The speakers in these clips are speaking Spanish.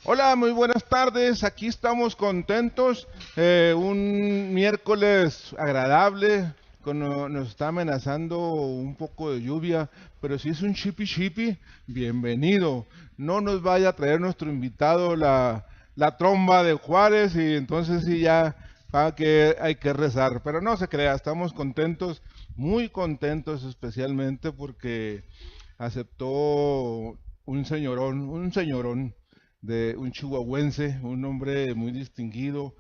Hola, muy buenas tardes. Aquí estamos contentos. Un miércoles agradable. Nos está amenazando un poco de lluvia, pero si es un chipi chipi, bienvenido. No nos vaya a traer nuestro invitado la tromba de Juárez y entonces sí ya para que hay que rezar. Pero no se crea, estamos contentos, muy contentos especialmente porque aceptó un señorón de un chihuahuense, un hombre muy distinguido,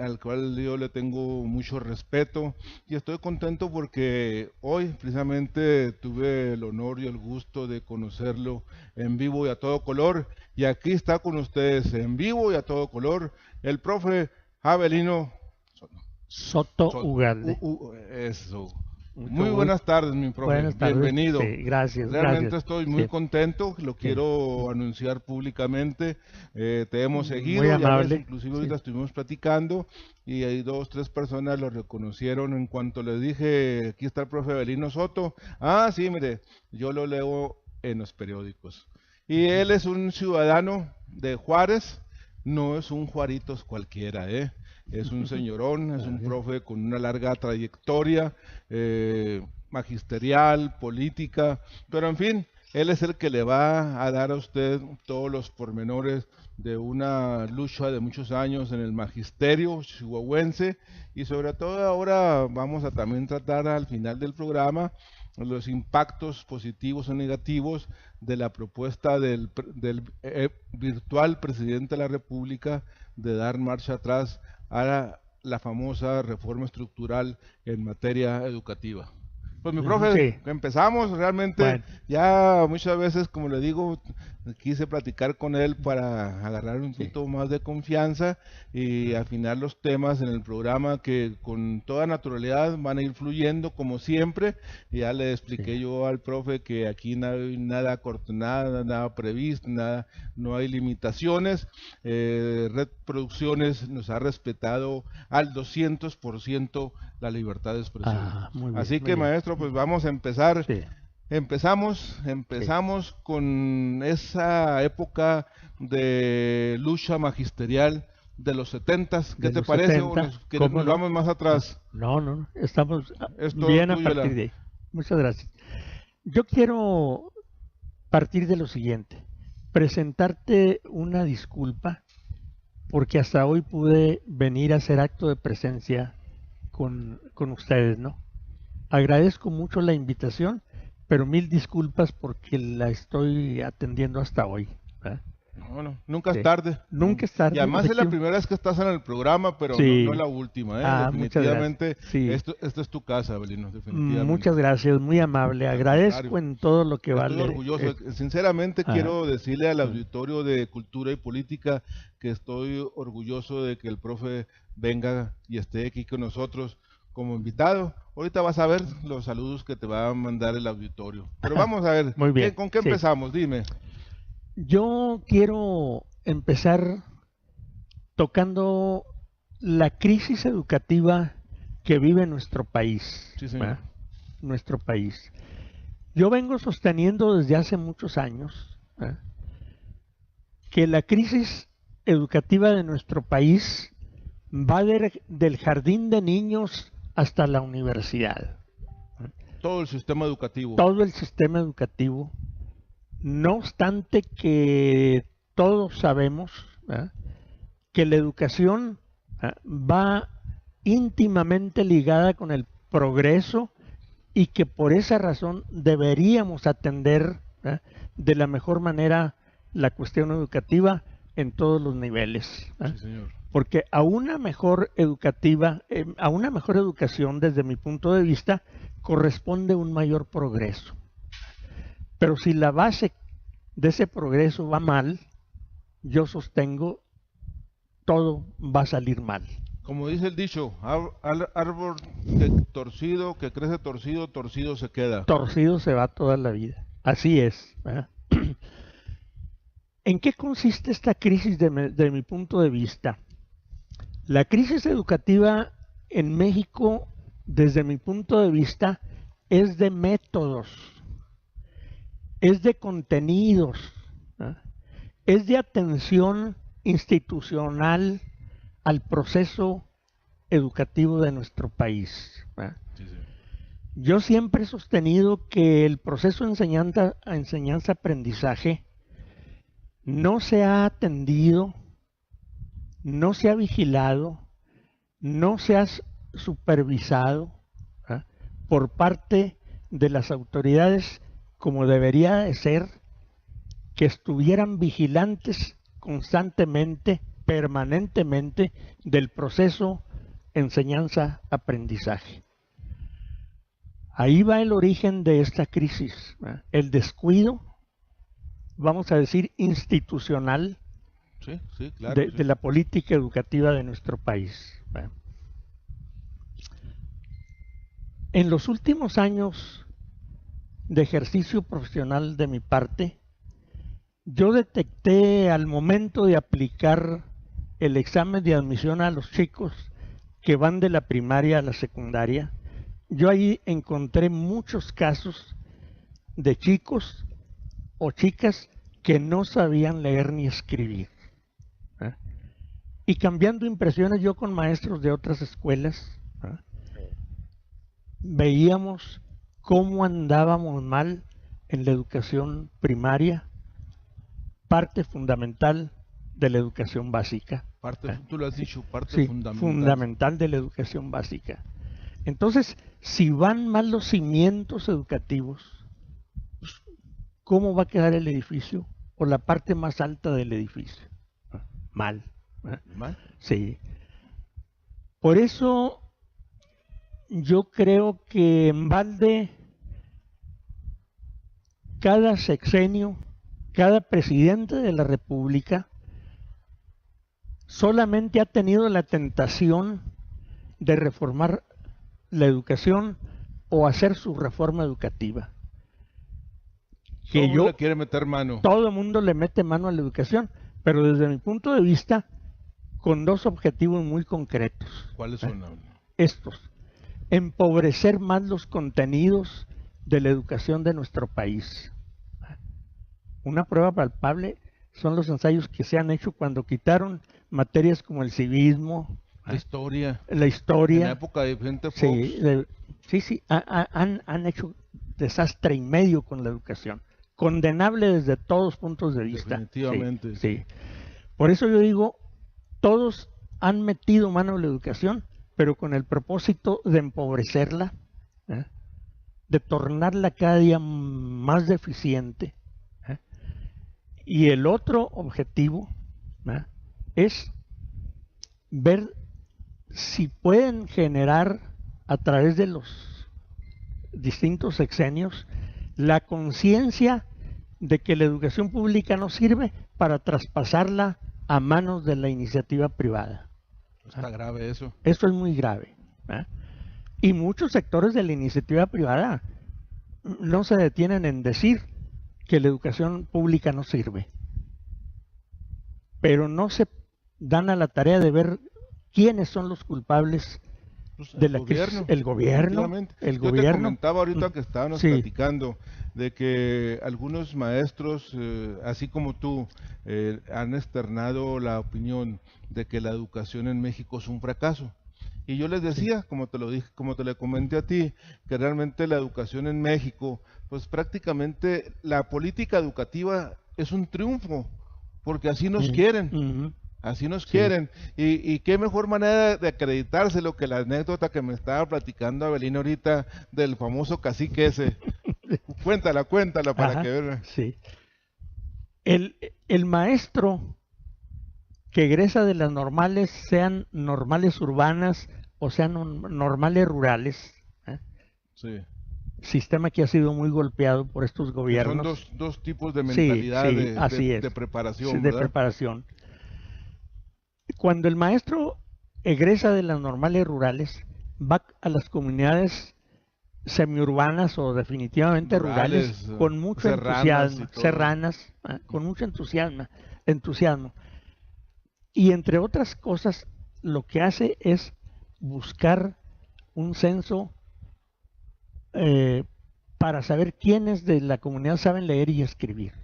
al cual yo le tengo mucho respeto y estoy contento porque hoy precisamente tuve el honor y el gusto de conocerlo en vivo y a todo color y aquí está con ustedes en vivo y a todo color el profe Avelino Soto Soto. Ugalde. Eso. Mucho Muy gusto. buenas tardes, mi profe. Buenas tardes. Bienvenido. Sí, gracias, gracias. Realmente estoy muy Sí, contento, lo sí. quiero anunciar públicamente. Te hemos Muy seguido, ya ves, amable. inclusive Sí. ahorita estuvimos platicando y hay dos, tres personas lo reconocieron en cuanto les dije, aquí está el profe Belino Soto. Ah, sí, mire, yo lo leo en los periódicos. Y él es un ciudadano de Juárez, no es un Juaritos cualquiera, ¿eh? Es un señorón, es un Gracias. profe con una larga trayectoria magisterial, política, pero en fin, él es el que le va a dar a usted todos los pormenores de una lucha de muchos años en el magisterio chihuahuense y sobre todo ahora vamos a también tratar al final del programa los impactos positivos o negativos de la propuesta del virtual presidente de la República de dar marcha atrás a la famosa reforma estructural en materia educativa. Pues mi profe, Sí. empezamos, realmente Bueno, ya muchas veces, como le digo, quise platicar con él para agarrar un sí. poquito más de confianza y afinar los temas en el programa que con toda naturalidad van a ir fluyendo como siempre. Y ya le Sí. expliqué yo al profe que aquí no hay nada coordinado, nada previsto, nada, no hay limitaciones. Red Producciones nos ha respetado al 200% la libertad de expresión. Muy bien, Así muy que bien. maestro, pues vamos a empezar. Sí, sí. Empezamos con esa época de lucha magisterial de los setentas. ¿Qué De te los parece? ¿O 70, nos, ¿cómo nos no? vamos más No, atrás? no, no. Estamos Es todo bien a tuyo partir la... de ahí. Muchas gracias. Yo quiero partir de lo siguiente. Presentarte una disculpa porque hasta hoy pude venir a hacer acto de presencia con ustedes, ¿no? Agradezco mucho la invitación, pero mil disculpas porque la estoy atendiendo hasta hoy, ¿verdad? Bueno, nunca es Sí. tarde. Nunca es Y tarde, además es la efectivo. primera vez que estás en el programa, pero no, no es Sí. la última, ¿eh? Muchas gracias. Definitivamente, Sí. esto es tu casa, Belino, Muchas definitivamente. gracias, muy amable. Al contrario. Agradezco en todo lo que Estoy vale. orgulloso. Sinceramente Ah, quiero decirle al mm, auditorio de Cultura y Política que estoy orgulloso de que el profe venga y esté aquí con nosotros como invitado. Ahorita vas a ver los saludos que te va a mandar el auditorio. Pero vamos a ver, Muy bien, ¿con qué sí. empezamos? Dime. Yo quiero empezar tocando la crisis educativa que vive nuestro país, Sí, señor. ¿verdad? Nuestro país. Yo vengo sosteniendo desde hace muchos años, ¿verdad?, que la crisis educativa de nuestro país va del jardín de niños hasta la universidad. Todo el sistema educativo. Todo el sistema educativo, no obstante que todos sabemos, ¿verdad?, que la educación va íntimamente ligada con el progreso y que por esa razón deberíamos atender, ¿verdad?, de la mejor manera la cuestión educativa en todos los niveles, Sí, ¿verdad?, señor. porque a una mejor a una mejor educación desde mi punto de vista corresponde un mayor progreso. Pero si la base de ese progreso va mal, yo sostengo todo va a salir mal. Como dice el dicho, árbol que crece torcido, torcido se queda. Torcido se va toda la vida. Así es, ¿verdad? ¿En qué consiste esta crisis de mi punto de vista? La crisis educativa en México, desde mi punto de vista, es de métodos, es de contenidos, ¿verdad?, es de atención institucional al proceso educativo de nuestro país, ¿verdad? Sí, sí. Yo siempre he sostenido que el proceso de enseñanza-aprendizaje no se ha atendido, no se ha vigilado, no se ha supervisado, ¿verdad?, por parte de las autoridades como debería de ser, que estuvieran vigilantes constantemente, permanentemente, del proceso enseñanza-aprendizaje. Ahí va el origen de esta crisis, ¿verdad? El descuido, vamos a decir, institucional, Sí, sí, claro. de la política educativa de nuestro país, ¿verdad? En los últimos años de ejercicio profesional de mi parte, yo detecté al momento de aplicar el examen de admisión a los chicos que van de la primaria a la secundaria, yo ahí encontré muchos casos de chicos o chicas que no sabían leer ni escribir, ¿eh? Y cambiando impresiones yo con maestros de otras escuelas, ¿eh?, veíamos cómo andábamos mal en la educación primaria, parte fundamental de la educación básica. Parte, tú lo has dicho, parte Sí, fundamental de la educación básica. Entonces, si van mal los cimientos educativos, pues, ¿cómo va a quedar el edificio o la parte más alta del edificio? Mal. ¿Mal? Sí. Por eso yo creo que en balde cada sexenio, cada presidente de la República solamente ha tenido la tentación de reformar la educación o hacer su reforma educativa. Todo el mundo le quiere meter mano. Todo el mundo le mete mano a la educación, pero desde mi punto de vista, con dos objetivos muy concretos. ¿Cuáles son? Estos: empobrecer más los contenidos de la educación de nuestro país. Una prueba palpable son los ensayos que se han hecho cuando quitaron materias como el civismo, la historia. En la época de Vicente Fox. Sí, han hecho desastre y medio con la educación. Condenable desde todos puntos de vista. Definitivamente. Sí. Por eso yo digo, todos han metido mano a la educación, pero con el propósito de empobrecerla, ¿eh?, de tornarla cada día más deficiente, ¿eh? Y el otro objetivo, ¿eh?, es ver si pueden generar a través de los distintos sexenios la conciencia de que la educación pública no sirve para traspasarla a manos de la iniciativa privada. Está grave eso. Eso es muy grave, ¿eh? Y muchos sectores de la iniciativa privada no se detienen en decir que la educación pública no sirve, pero no se dan a la tarea de ver quiénes son los culpables de la crisis. El gobierno. Yo te comentaba ahorita que estábamos platicando de que algunos maestros, así como tú, han externado la opinión de que la educación en México es un fracaso. Y yo les decía, como te lo dije, como te le comenté a ti, que realmente la educación en México, pues prácticamente la política educativa es un triunfo, porque así nos quieren. Así nos quieren. Y qué mejor manera de acreditárselo que la anécdota que me estaba platicando Abelino ahorita del famoso cacique ese. Cuéntala para que vean. Sí. El maestro que egresa de las normales, sean normales urbanas o sean normales rurales, ¿eh?, sí, sistema que ha sido muy golpeado por estos gobiernos. Son dos tipos de mentalidad de preparación, sí, de preparación. Cuando el maestro egresa de las normales rurales, va a las comunidades semiurbanas o definitivamente rurales con mucho entusiasmo, serranas, con mucho entusiasmo. Y entre otras cosas, lo que hace es buscar un censo para saber quiénes de la comunidad saben leer y escribir.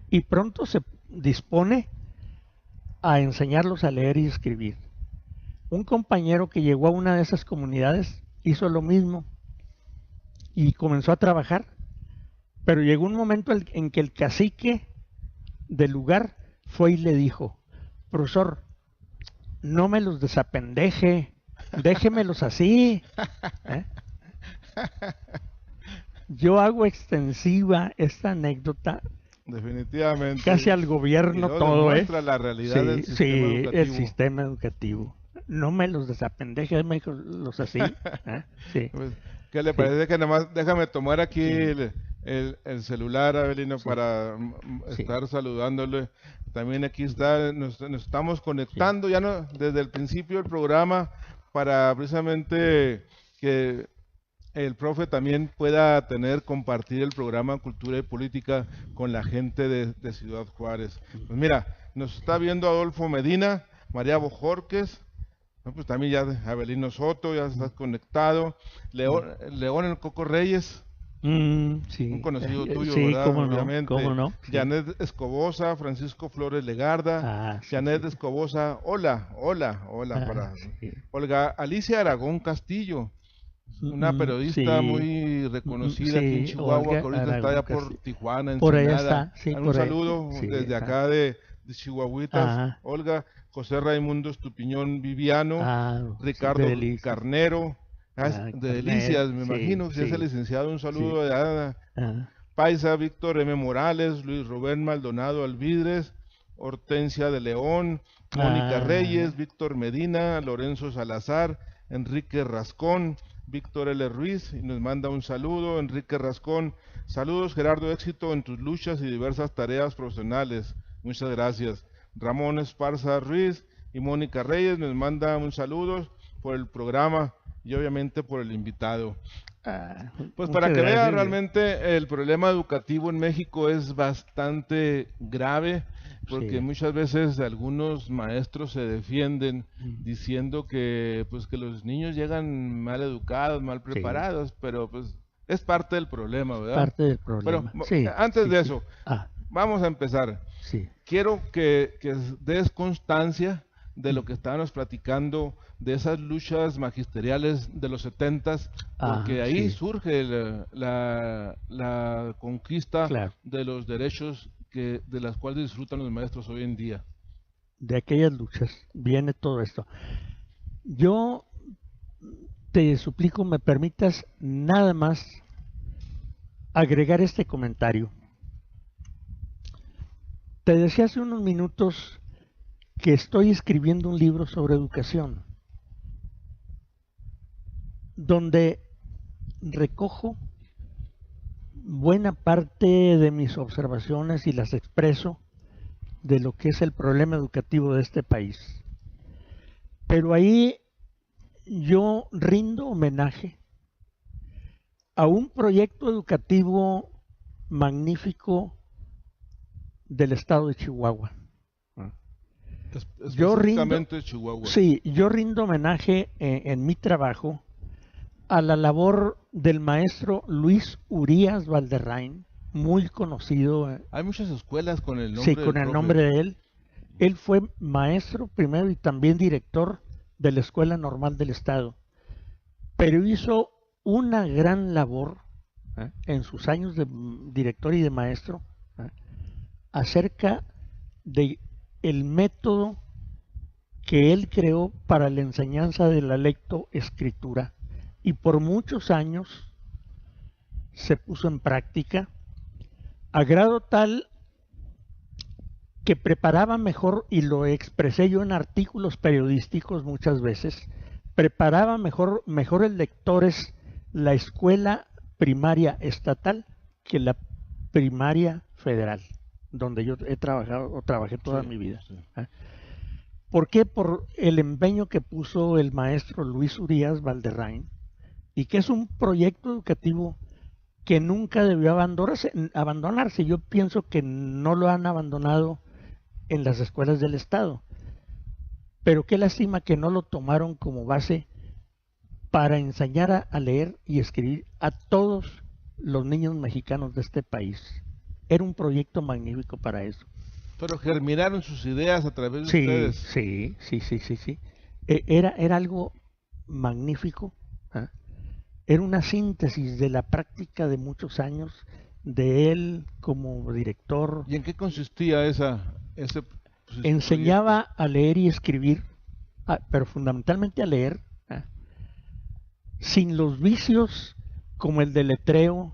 Y pronto dispone a enseñarlos a leer y escribir. Un compañero que llegó a una de esas comunidades hizo lo mismo y comenzó a trabajar, pero llegó un momento en que el cacique del lugar fue y le dijo: profesor, no me los desapendeje, déjemelos así. ¿Eh? Yo hago extensiva esta anécdota Definitivamente. casi al gobierno todo, demuestra la realidad del sistema educativo. el sistema educativo. No me los desapendeje, déjemelos así. Sí. Pues, ¿qué le parece que nada más déjame tomar aquí el celular, Avelino, para estar saludándole? También aquí está, nos estamos conectando ya no, desde el principio del programa para precisamente que el profe también pueda compartir el programa Cultura y Política con la gente de Ciudad Juárez. Pues mira, nos está viendo Adolfo Medina, María Bojorques, no, pues también ya Avelino Soto, ya estás conectado, León el Coco Reyes, sí. un conocido tuyo, sí, ¿verdad? cómo Obviamente. No, cómo no. Sí. Janet Escobosa, Francisco Flores Legarda, Janet Escobosa, hola, para Olga Alicia Aragón Castillo, una periodista muy reconocida aquí en Chihuahua, que ahorita está allá por Tijuana, Ensenada. Por ahí está, Un saludo desde acá de Chihuahuitas. Olga, José Raimundo Estupiñón Viviano, Ricardo Carnero, de Delicias, me imagino que es el licenciado. Un saludo de Ana Paisa, Víctor M. Morales, Luis Rubén Maldonado Alvidres, Hortensia de León, Mónica Reyes, Víctor Medina, Lorenzo Salazar, Enrique Rascón, Víctor L. Ruiz, y nos manda un saludo, Enrique Rascón. Saludos, Gerardo, éxito en tus luchas y diversas tareas profesionales. Muchas gracias. Ramón Esparza Ruiz y Mónica Reyes nos manda un saludo por el programa y obviamente por el invitado. Pues para que vean, realmente el problema educativo en México es bastante grave, porque muchas veces algunos maestros se defienden diciendo que pues que los niños llegan mal educados, mal preparados, pero pues es parte del problema, ¿verdad? Parte del problema. Pero antes de eso, vamos a empezar. Quiero que des constancia de lo que estábamos platicando, de esas luchas magisteriales de los 70s, porque ahí surge la conquista de los derechos de las cuales disfrutan los maestros hoy en día. De aquellas luchas viene todo esto. Yo te suplico me permitas nada más agregar este comentario. Te decía hace unos minutos que estoy escribiendo un libro sobre educación, donde recojo buena parte de mis observaciones y las expreso de lo que es el problema educativo de este país. Pero ahí yo rindo homenaje a un proyecto educativo magnífico del estado de Chihuahua. Yo rindo homenaje en mi trabajo a la labor del maestro Luis Urías Valderrain, muy conocido. Hay muchas escuelas con el nombre con el nombre de él. Él fue maestro primero y también director de la Escuela Normal del Estado, pero hizo una gran labor en sus años de director y de maestro acerca de el método que él creó para la enseñanza de la lectoescritura, y por muchos años se puso en práctica a grado tal que preparaba mejor, y lo expresé yo en artículos periodísticos muchas veces, preparaba mejores lectores la escuela primaria estatal que la primaria federal, donde yo trabajé toda mi vida. ¿Por qué? Por el empeño que puso el maestro Luis Urías Valderrain, y que es un proyecto educativo que nunca debió abandonarse. Yo pienso que no lo han abandonado en las escuelas del Estado, pero qué lástima que no lo tomaron como base para enseñar a leer y escribir a todos los niños mexicanos de este país. Era un proyecto magnífico para eso. Pero germinaron sus ideas a través de Sí, ustedes. sí. Era algo magnífico. ¿Ah? Era una síntesis de la práctica de muchos años de él como director. ¿Y en qué consistía ese pues, Enseñaba proyecto? a leer y escribir, pero fundamentalmente a leer, ¿ah? Sin los vicios como el deletreo,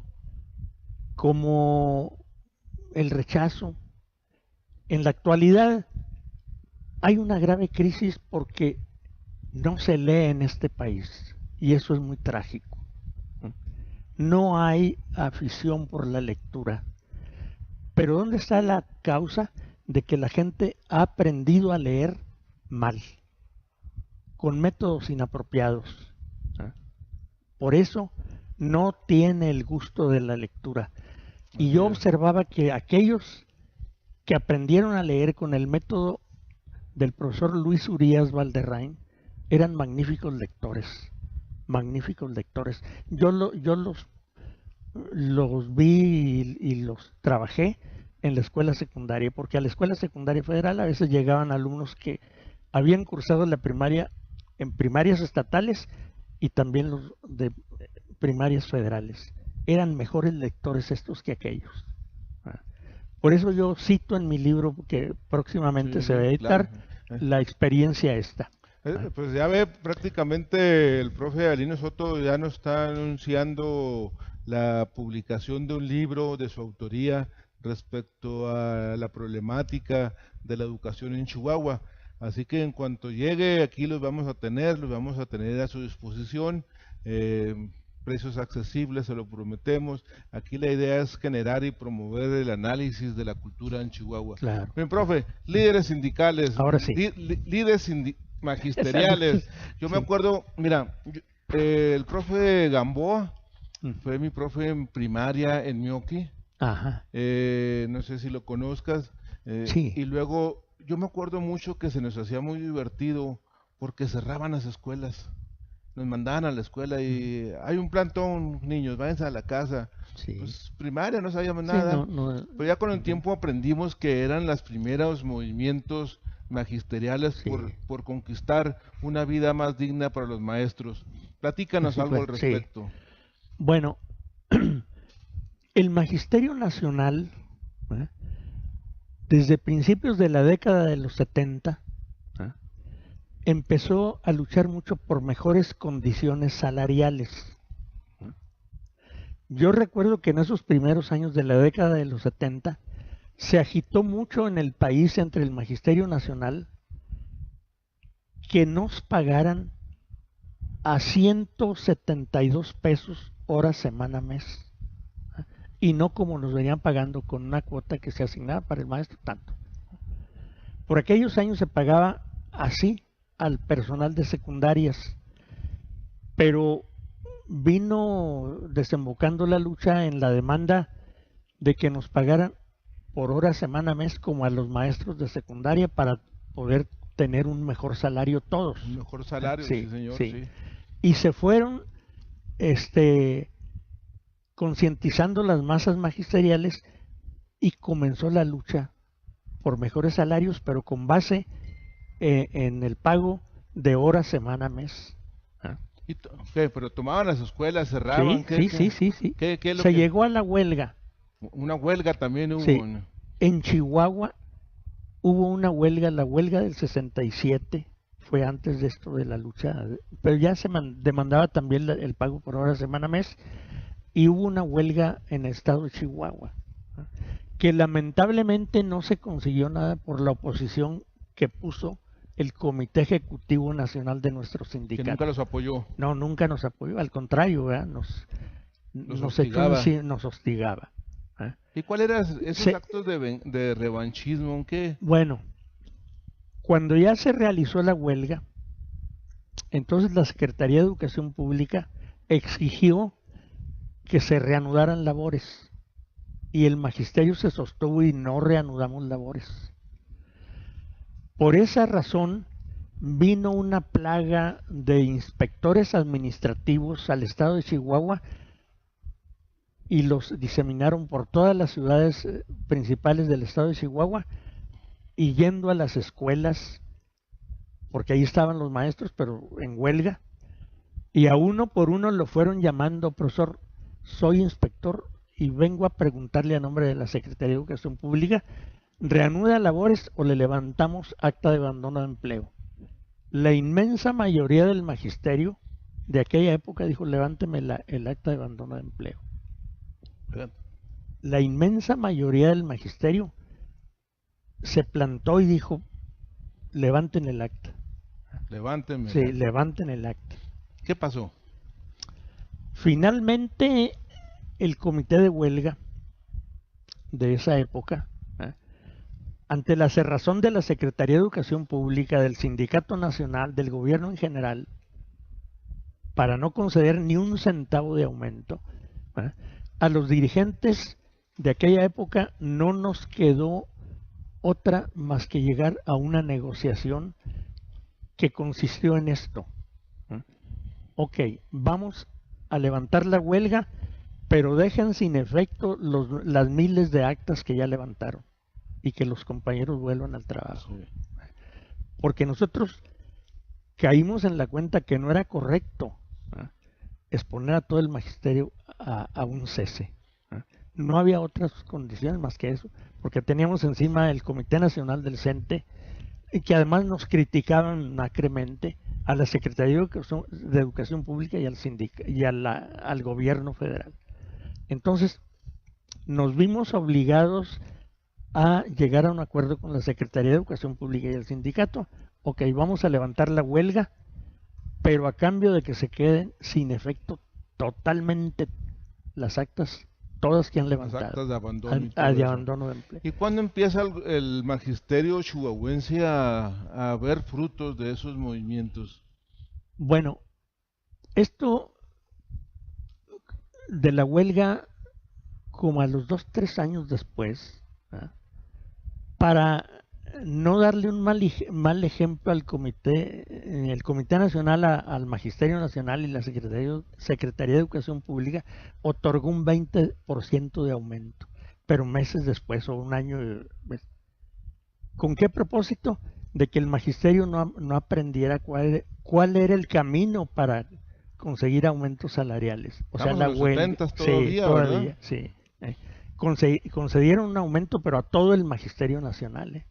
como el rechazo. En la actualidad hay una grave crisis porque no se lee en este país y eso es muy trágico. No hay afición por la lectura. Pero ¿dónde está la causa de que la gente ha aprendido a leer mal, con métodos inapropiados? Por eso no tiene el gusto de la lectura. Y yo observaba que aquellos que aprendieron a leer con el método del profesor Luis Urías Valderrain eran magníficos lectores, magníficos lectores. Yo los vi y los trabajé en la escuela secundaria, porque a la escuela secundaria federal a veces llegaban alumnos que habían cursado la primaria en primarias estatales y también los de primarias federales. Eran mejores lectores estos que aquellos. Por eso yo cito en mi libro, que próximamente se va a editar, claro. la experiencia esta. Pues ya ve, prácticamente el profe Alino Soto ya nos está anunciando la publicación de un libro de su autoría respecto a la problemática de la educación en Chihuahua. Así que en cuanto llegue aquí los vamos a tener a su disposición. Precios accesibles, se lo prometemos. Aquí la idea es generar y promover el análisis de la cultura en Chihuahua. Claro. Bien, profe, líderes sindicales, ahora sí, líderes magisteriales. Yo me acuerdo, mira, el profe Gamboa fue mi profe en primaria en Mioqui. Ajá. No sé si lo conozcas. Sí. Y luego, yo me acuerdo mucho que se nos hacía muy divertido porque cerraban las escuelas. Nos mandaban a la escuela y hay un plantón, niños, váyanse a la casa. Sí. Pues primaria, no sabíamos Sí, nada. no, Pero ya con el tiempo aprendimos que eran los primeros movimientos magisteriales Sí. por conquistar una vida más digna para los maestros. Platícanos Así algo fue, al respecto. sí. Bueno, el Magisterio Nacional, desde principios de la década de los 70, empezó a luchar mucho por mejores condiciones salariales. Yo recuerdo que en esos primeros años de la década de los 70 se agitó mucho en el país entre el Magisterio Nacional que nos pagaran a 172 pesos hora, semana, mes. Y no como nos venían pagando con una cuota que se asignaba para el maestro tanto. Por aquellos años se pagaba así al personal de secundarias, pero vino desembocando la lucha en la demanda de que nos pagaran por hora, semana, mes como a los maestros de secundaria para poder tener un mejor salario todos. Un mejor salario, sí, señor. Sí. Y se fueron concientizando las masas magisteriales y comenzó la lucha por mejores salarios, pero con base en el pago de hora, semana, mes. Pero tomaban las escuelas, cerraban. Sí. ¿Qué es lo se llegó a la huelga. Una huelga también hubo. Sí. En Chihuahua hubo una huelga, la huelga del 67, fue antes de esto de la lucha, pero ya se demandaba también el pago por hora, semana, mes, y hubo una huelga en el estado de Chihuahua, que lamentablemente no se consiguió nada por la oposición que puso el Comité Ejecutivo Nacional de nuestro sindicato. Que nunca los apoyó. No, nunca nos apoyó, al contrario, nos hostigaba. ¿Y cuáles eran esos actos de revanchismo? ¿Qué? Bueno, cuando ya se realizó la huelga, entonces la Secretaría de Educación Pública exigió que se reanudaran labores y el magisterio se sostuvo y no reanudamos labores. Por esa razón vino una plaga de inspectores administrativos al estado de Chihuahua y los diseminaron por todas las ciudades principales del estado de Chihuahua y yendo a las escuelas, porque ahí estaban los maestros, pero en huelga, y a uno por uno lo fueron llamando: profesor, soy inspector y vengo a preguntarle a nombre de la Secretaría de Educación Pública, ¿reanuda labores o le levantamos acta de abandono de empleo? La inmensa mayoría del magisterio de aquella época dijo: levánteme el acta de abandono de empleo. La inmensa mayoría del magisterio se plantó y dijo: levanten el acta. Levánteme. Sí, levanten el acta. ¿Qué pasó? Finalmente, el comité de huelga de esa época, ante la cerrazón de la Secretaría de Educación Pública, del Sindicato Nacional, del gobierno en general, para no conceder ni un centavo de aumento, a los dirigentes de aquella época no nos quedó otra más que llegar a una negociación que consistió en esto. Ok, vamos a levantar la huelga, pero dejen sin efecto las miles de actas que ya levantaron y que los compañeros vuelvan al trabajo. Sí. Porque nosotros caímos en la cuenta que no era correcto exponer a todo el magisterio a un cese. No había otras condiciones más que eso, porque teníamos encima el Comité Nacional del CENTE, que además nos criticaban acremente, a la Secretaría de Educación Pública y al gobierno federal. Entonces, nos vimos obligados a llegar a un acuerdo con la Secretaría de Educación Pública y el sindicato. Ok, vamos a levantar la huelga, pero a cambio de que se queden sin efecto totalmente las actas, todas que han levantado. Las actas de abandono, de empleo. ¿Y cuándo empieza el magisterio chihuahuense a ver frutos de esos movimientos? Bueno, esto de la huelga, como a los 2-3 años después, para no darle un mal ejemplo al el Comité Nacional, al Magisterio Nacional y la Secretaría de Educación Pública, otorgó un 20% de aumento, pero meses después o un año. ¿Con qué propósito? De que el magisterio no aprendiera cuál era el camino para conseguir aumentos salariales. O sea, la huelga. Todavía, sí. Concedieron un aumento, pero a todo el magisterio nacional.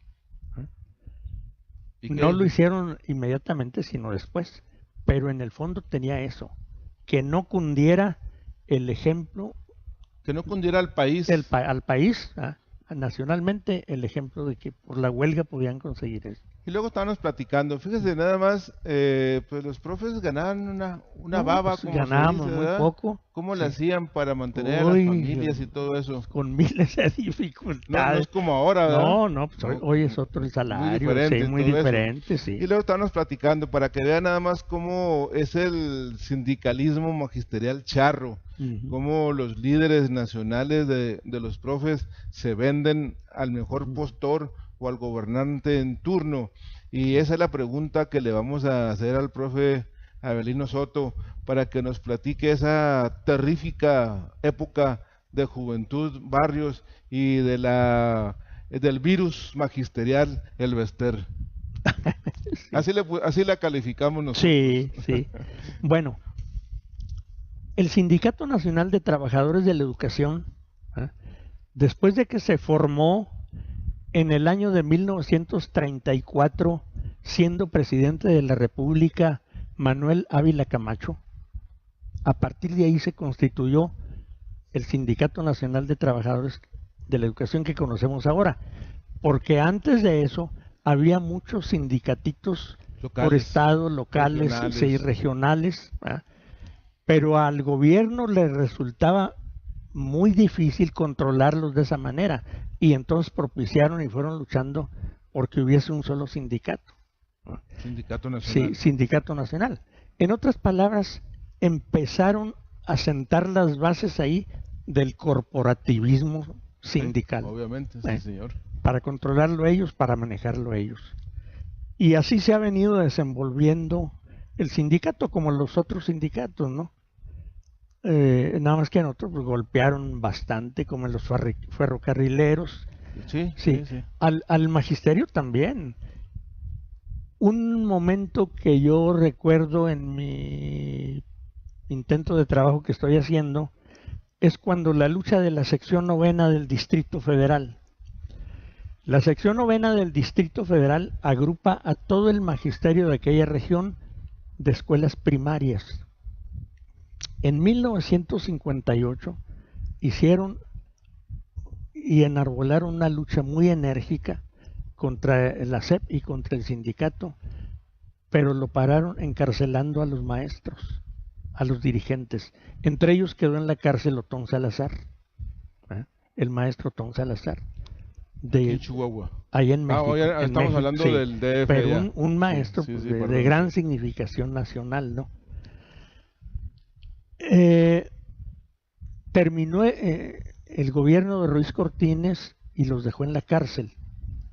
No lo hicieron inmediatamente, sino después. Pero en el fondo tenía eso, que no cundiera el ejemplo. Que no cundiera al país. Al país, nacionalmente, el ejemplo de que por la huelga podían conseguir eso. Y luego estábamos platicando, fíjese nada más, pues los profes ganaban una baba, pues ganábamos muy poco. ¿Cómo le hacían para mantener a las familias y todo eso? Con miles de dificultades. No es como ahora, ¿verdad? No, pues hoy es otro el salario, muy diferente, sí. Y luego estábamos platicando para que vean nada más cómo es el sindicalismo magisterial charro, cómo los líderes nacionales de los profes se venden al mejor postor o al gobernante en turno. Y esa es la pregunta que le vamos a hacer al profe Avelino Soto para que nos platique esa terrífica época de Juventud Barrios y del virus magisterial, el Bester. Sí. Así la calificamos nosotros. Sí. Bueno, el Sindicato Nacional de Trabajadores de la Educación, después de que se formó en el año de 1934, siendo presidente de la República Manuel Ávila Camacho, a partir de ahí se constituyó el Sindicato Nacional de Trabajadores de la Educación que conocemos ahora, porque antes de eso había muchos sindicatitos por estado, locales y regionales, pero al gobierno le resultaba muy difícil controlarlos de esa manera, y entonces propiciaron y fueron luchando porque hubiese un solo sindicato. Sindicato Nacional. Sí, Sindicato Nacional. En otras palabras, empezaron a sentar las bases ahí del corporativismo sindical. Sí, obviamente, sí, señor. Para controlarlo ellos, para manejarlo ellos. Y así se ha venido desenvolviendo el sindicato como los otros sindicatos, ¿no? Nada más que en otros pues, golpearon bastante, como en los ferrocarrileros, Sí, Sí, sí, sí. al magisterio también. Un momento que yo recuerdo en mi intento de trabajo que estoy haciendo es cuando la lucha de la sección novena del Distrito Federal. La sección novena del Distrito Federal agrupa a todo el magisterio de aquella región de escuelas primarias. En 1958 hicieron y enarbolaron una lucha muy enérgica contra la SEP y contra el sindicato, pero lo pararon encarcelando a los maestros, a los dirigentes. Entre ellos quedó en la cárcel Otón Salazar, el maestro Otón Salazar, Aquí en Chihuahua. ahí en México. Hoy en estamos México, hablando sí, del DF pero allá. un maestro Sí, sí, pues, sí, de perdón, gran sí. significación nacional, ¿no? Terminó el gobierno de Ruiz Cortines y los dejó en la cárcel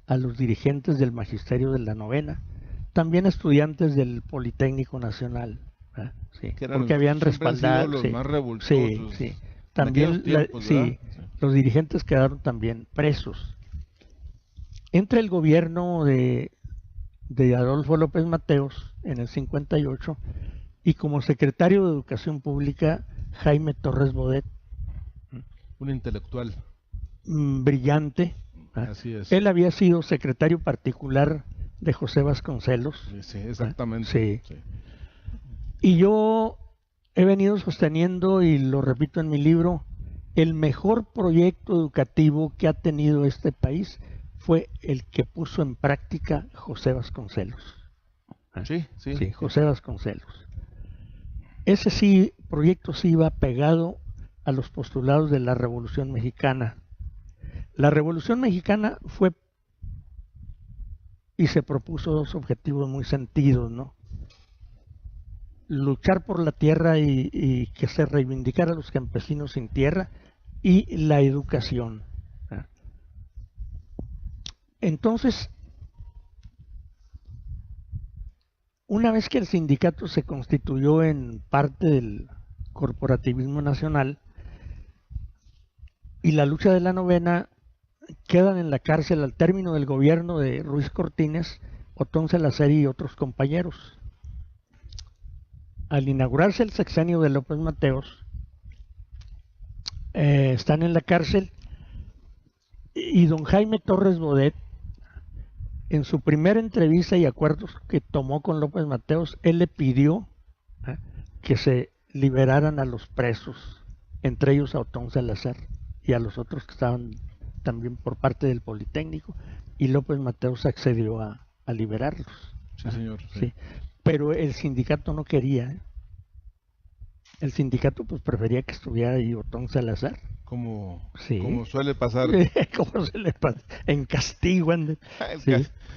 a los dirigentes del magisterio de la novena, también estudiantes del Politécnico Nacional, sí, Que porque habían siempre han sido respaldado, los sí, más sí, revoltosos sí. en También aquellos tiempos, sí, ¿verdad? los dirigentes quedaron también presos. Entra el gobierno de Adolfo López Mateos en el 58 y como secretario de Educación Pública Jaime Torres Bodet, Un intelectual. brillante. Así es. Él había sido secretario particular de José Vasconcelos. Sí, exactamente. Sí. Sí. Y yo he venido sosteniendo, y lo repito en mi libro, el mejor proyecto educativo que ha tenido este país fue el que puso en práctica José Vasconcelos. Sí, sí. Sí, José Vasconcelos. Ese sí, proyecto sí iba pegado a los postulados de la Revolución Mexicana. La Revolución Mexicana fue y se propuso dos objetivos muy sentidos, ¿no? Luchar por la tierra y que se reivindicara a los campesinos sin tierra y la educación. Entonces, una vez que el sindicato se constituyó en parte del corporativismo nacional y la lucha de la novena, quedan en la cárcel al término del gobierno de Ruiz Cortines, Otón Salazar y otros compañeros. Al inaugurarse el sexenio de López Mateos, están en la cárcel y don Jaime Torres Bodet, en su primera entrevista y acuerdos que tomó con López Mateos, él le pidió que se liberaran a los presos, entre ellos a Otón Salazar y a los otros que estaban también por parte del Politécnico, y López Mateos accedió a liberarlos. Sí, señor. Sí. Sí. Pero el sindicato no quería. El sindicato pues prefería que estuviera ahí Otón Salazar. Como suele pasar. Como se le pasa. En castigo.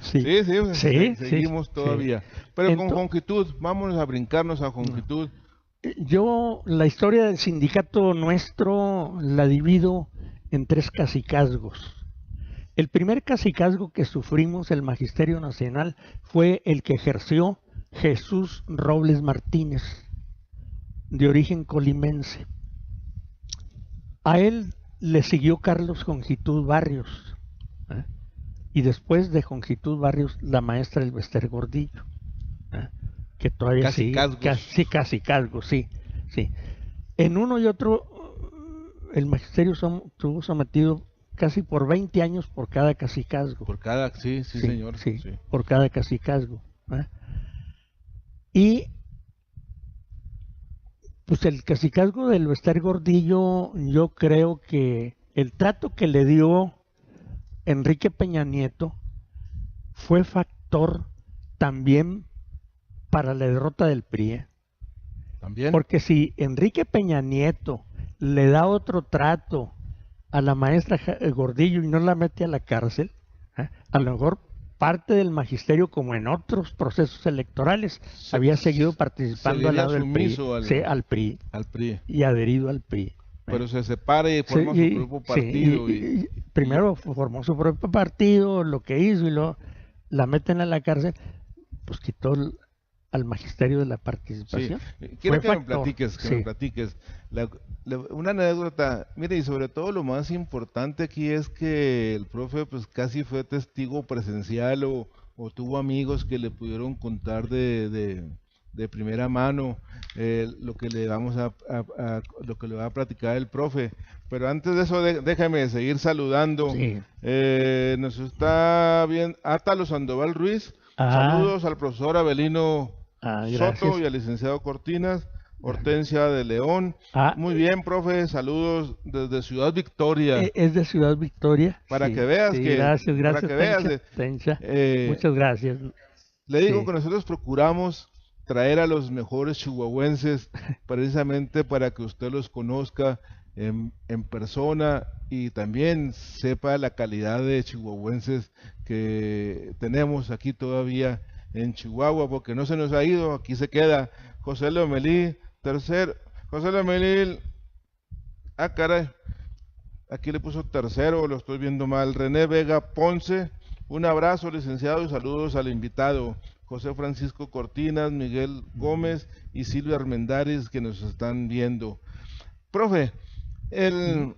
Seguimos todavía. Sí. Pero con Jongitud, vámonos a brincarnos a Jongitud. Yo la historia del sindicato nuestro la divido en tres cacicazgos. El primer cacicazgo que sufrimos el Magisterio Nacional fue el que ejerció Jesús Robles Martínez, de origen colimense. A él le siguió Carlos Jongitud Barrios, y después de Jongitud Barrios la maestra Elbester Gordillo, que todavía cacicazgos, sí. En uno y otro el magisterio estuvo sometido casi por 20 años por cada cacicazgo. Por cada, sí, señor. Sí, por cada cacicazgo. Y pues el cacicazgo del Elbester Gordillo, yo creo que el trato que le dio Enrique Peña Nieto fue factor también para la derrota del PRI. ¿También? Porque si Enrique Peña Nieto le da otro trato a la maestra Gordillo y no la mete a la cárcel, a lo mejor parte del magisterio, como en otros procesos electorales, había seguido participando al lado del PRI, al PRI y adherido al PRI. Pero se separa y forma su propio partido. Y primero formó su propio partido, lo que hizo, y la meten a la cárcel, pues quitó al magisterio de la Sí, participación. quiero Fue que me factor, platiques, que me sí. platiques. Una anécdota, mire, y sobre todo lo más importante aquí es que el profe pues casi fue testigo presencial o tuvo amigos que le pudieron contar de primera mano lo que le vamos lo que le va a platicar el profe. Pero antes de eso, déjame seguir saludando. Sí. Nos está bien Átalo Sandoval Ruiz. Ah, Saludos al profesor Abelino Soto gracias. y al licenciado Cortinas, Hortensia de León. Ah, Muy bien, profe, saludos desde Ciudad Victoria, es de Ciudad Victoria. para que Sí, veas sí, que, gracias, para gracias, que veas, Tencha. Tencha. eh, Muchas gracias. le digo Sí, que nosotros procuramos traer a los mejores chihuahuenses precisamente para que usted los conozca en persona y también sepa la calidad de chihuahuenses que tenemos aquí todavía en Chihuahua, porque no se nos ha ido, aquí se queda José Lomelí, José Lomelí, caray, aquí le puso tercero, lo estoy viendo mal, René Vega Ponce, un abrazo licenciado y saludos al invitado, José Francisco Cortinas, Miguel Gómez y Silvia Armendáriz que nos están viendo. Profe, el,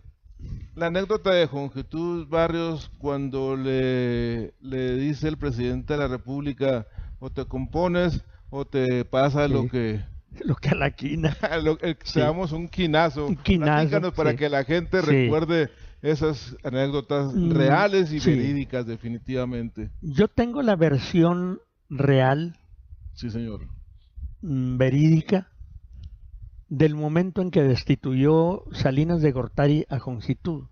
la anécdota de Juan Jesús Barrios cuando le dice el presidente de la República o te compones o te pasa lo sí. que Lo que a la quina. te Sí. damos un quinazo. Un quinazo, Platícanos para sí. que la gente Sí. recuerde esas anécdotas reales y Sí. verídicas definitivamente. Yo tengo la versión real, Sí, señor. verídica, del momento en que destituyó Salinas de Gortari a Jongitud.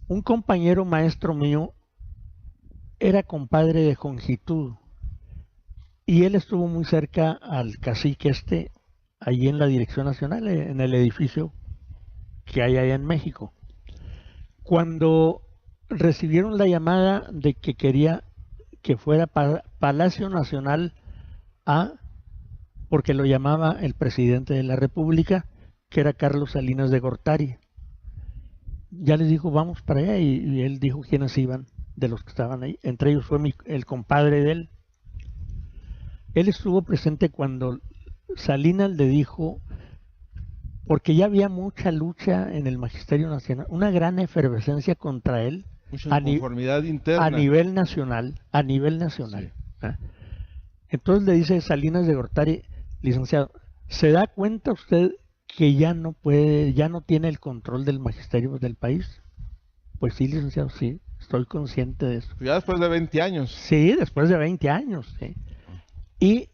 Un compañero maestro mío era compadre de Jongitud y él estuvo muy cerca al cacique allí en la Dirección Nacional, en el edificio que hay allá en México. Cuando recibieron la llamada de que quería que fuera Palacio Nacional A, porque lo llamaba el presidente de la República, que era Carlos Salinas de Gortari. Ya les dijo, vamos para allá, y él dijo quiénes iban de los que estaban ahí. Entre ellos fue el compadre de él. Él estuvo presente cuando Salinas le dijo, porque ya había mucha lucha en el Magisterio Nacional, una gran efervescencia contra él Mucha inconformidad interna. a nivel nacional, Sí. ¿eh? Entonces le dice Salinas de Gortari, licenciado, ¿se da cuenta usted que ya no puede, ya no tiene el control del magisterio del país? Pues sí, licenciado, sí, estoy consciente de eso. Ya después de 20 años. Sí, después de 20 años, sí. Y